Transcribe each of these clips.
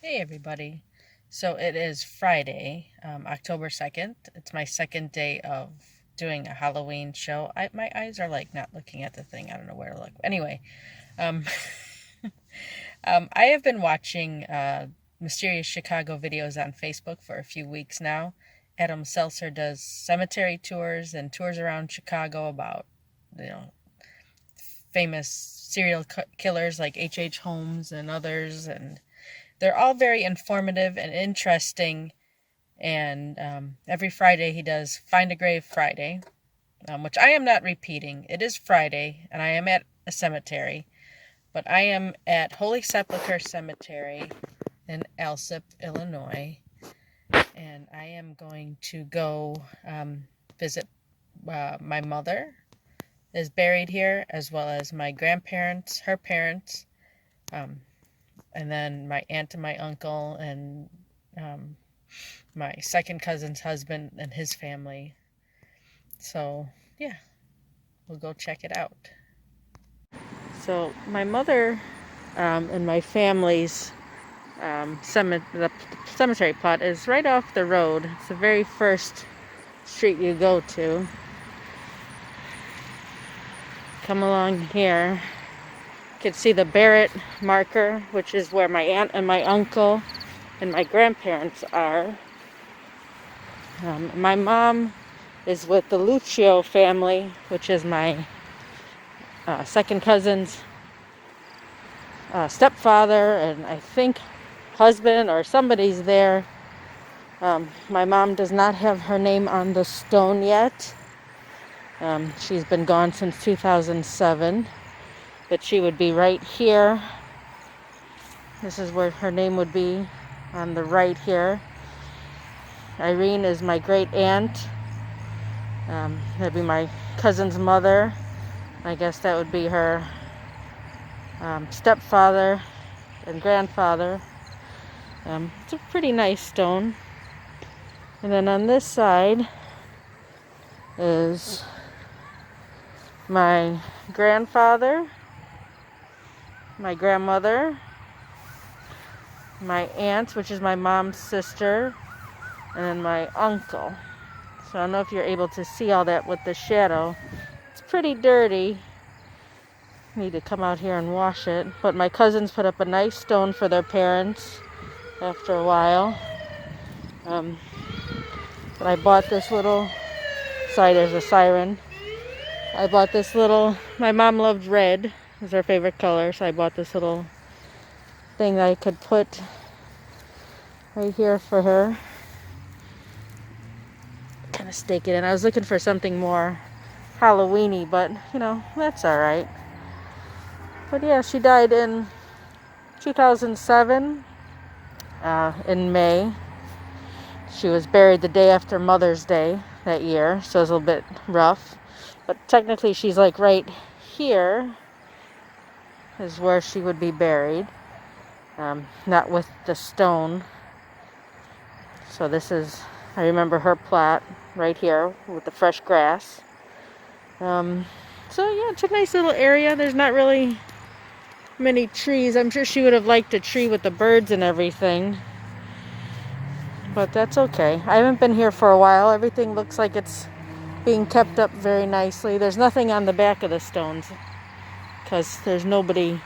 Hey everybody. So it is Friday, October 2nd. It's my second day of doing a Halloween show. My eyes are like not looking at the thing. I don't know where to look. Anyway, um, I have been watching Mysterious Chicago videos on Facebook for a few weeks now. Adam Seltzer does cemetery tours and tours around Chicago about, you know, famous serial killers like H.H. Holmes and others, and they're all very informative and interesting. And every Friday he does Find a Grave Friday, which I am not repeating. It is Friday, and I am at a cemetery, but I am at Holy Seplchure Cemetery in Alsip, Illinois, and I am going to go visit my mother is buried here, as well as my grandparents, her parents, um, and then my aunt and my uncle, and um, my second cousin's husband and his family. So, yeah, we'll go check it out. So, my mother and my family's the cemetery plot is right off the road. It's the very first street you go to. Come along here. You can see the Barrett marker, which is where my aunt and my uncle and my grandparents are. My mom is with the Lucio family, which is my second cousin's stepfather, and I think husband or somebody's there. My mom does not have her name on the stone yet. She's been gone since 2007, but she would be right here. This is where her name would be, on the right here. Irene is my great aunt. That'd be my cousin's mother. I guess that would be her stepfather and grandfather. It's a pretty nice stone. And then on this side is my grandfather, my grandmother, my aunt, which is my mom's sister, and then my uncle. So I don't know if you're able to see all that with the shadow. It's pretty dirty. Need to come out here and wash it. But my cousins put up a nice stone for their parents after a while. But I bought this little, sorry, there's a siren. I bought this little, my mom loved red, it was her favorite color, so I bought this little thing that I could put right here for her. Kind of stake it in. I was looking for something more Halloween-y, but that's alright. But yeah, she died in 2007, in May. She was buried the day after Mother's Day that year, so it was a little bit rough. But technically she's like right here is where she would be buried. Not with the stone. So this is, I remember her plot right here with the fresh grass. So yeah, it's a nice little area. There's not really many trees. I'm sure she would have liked a tree with the birds and everything. But that's okay. I haven't been here for a while. Everything looks like it's being kept up very nicely. There's nothing on the back of the stones because there's nobody.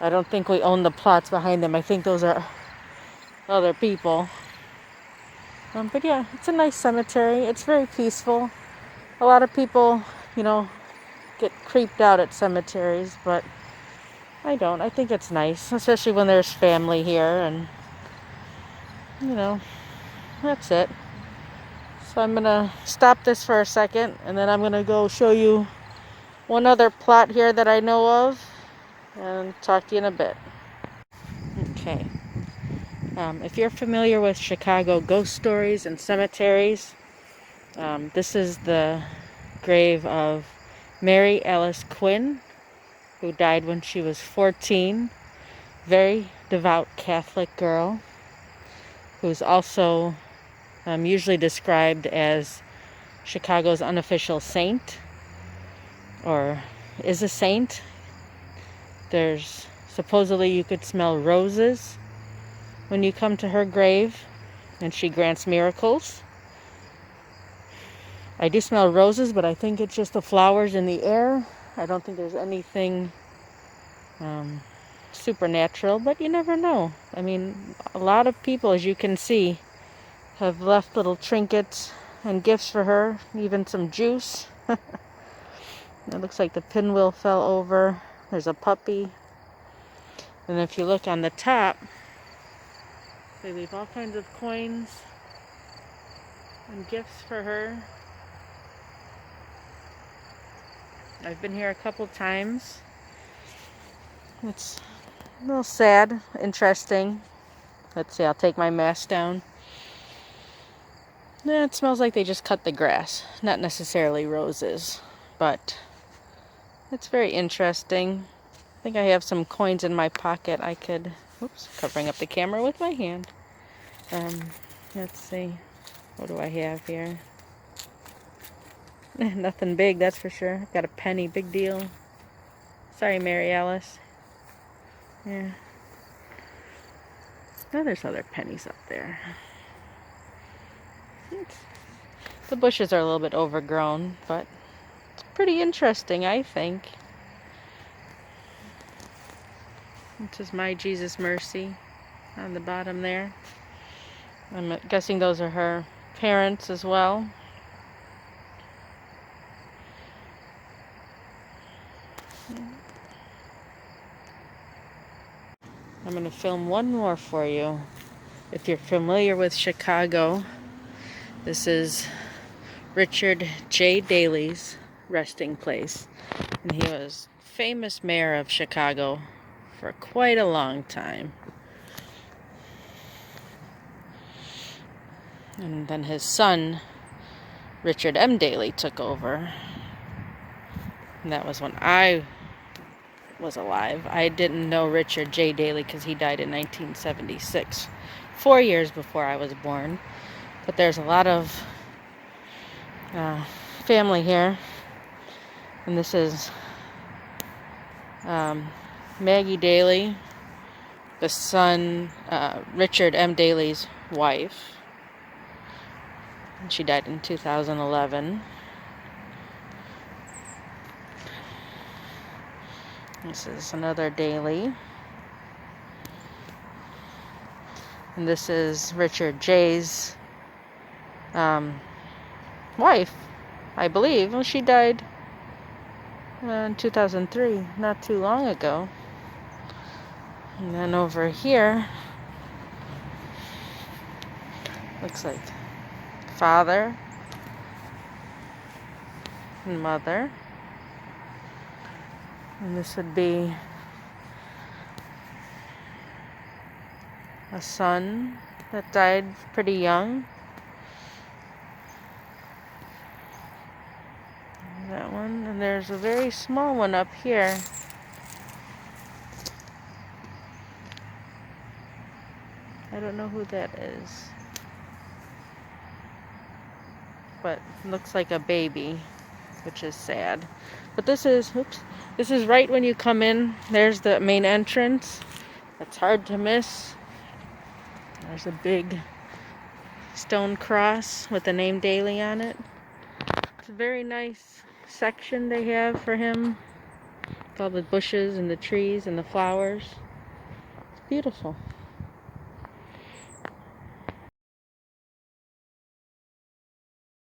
I don't think we own the plots behind them. I think those are other people. But yeah, it's a nice cemetery. It's very peaceful. A lot of people, get creeped out at cemeteries, but I don't. I think it's nice, especially when there's family here, and that's it. So I'm gonna stop this for a second, and then I'm gonna go show you one other plot here that I know of, and talk to you in a bit. Okay. If you're familiar with Chicago ghost stories and cemeteries, this is the grave of Mary Ellis Quinn, who died when she was 14. Very devout Catholic girl, who's also usually described as Chicago's unofficial saint, or is a saint. There's supposedly you could smell roses when you come to her grave, and she grants miracles. I do smell roses, but I think it's just the flowers in the air. I don't think there's anything supernatural, but you never know. I mean, a lot of people, as you can see, have left little trinkets and gifts for her, even some juice. It looks like the pinwheel fell over. There's a puppy. And if you look on the top, they leave all kinds of coins and gifts for her. I've been here a couple times. It's a little sad, interesting. Let's see, I'll take my mask down. Yeah, it smells like they just cut the grass. Not necessarily roses, but it's very interesting. I think I have some coins in my pocket. I could, oops, covering up the camera with my hand. Let's see, what do I have here? Nothing big, that's for sure. Got a penny, big deal. Sorry, Mary Ellis. Yeah. Oh, there's other pennies up there. The bushes are a little bit overgrown, but it's pretty interesting, I think. This is My Jesus Mercy on the bottom there. I'm guessing those are her parents as well. I'm going to film one more for you. If you're familiar with Chicago, this is Richard J Daley's resting place. And he was famous mayor of Chicago for quite a long time. And then his son, Richard M. Daley, took over. And that was when I was alive. I didn't know Richard J. Daley because he died in 1976, 4 years before I was born. But there's a lot of family here. And this is Maggie Daley, the son, Richard M. Daley's wife. And she died in 2011. This is another Daley. And this is Richard J's wife, I believe. Well, she died in 2003, not too long ago. And then over here, looks like father and mother. And this would be a son that died pretty young. That one. And there's a very small one up here. I don't know who that is. But it looks like a baby, which is sad. But this is, oops. This is right when you come in. There's the main entrance. It's hard to miss. There's a big stone cross with the name Daley on it. It's a very nice section they have for him. With all the bushes and the trees and the flowers. It's beautiful.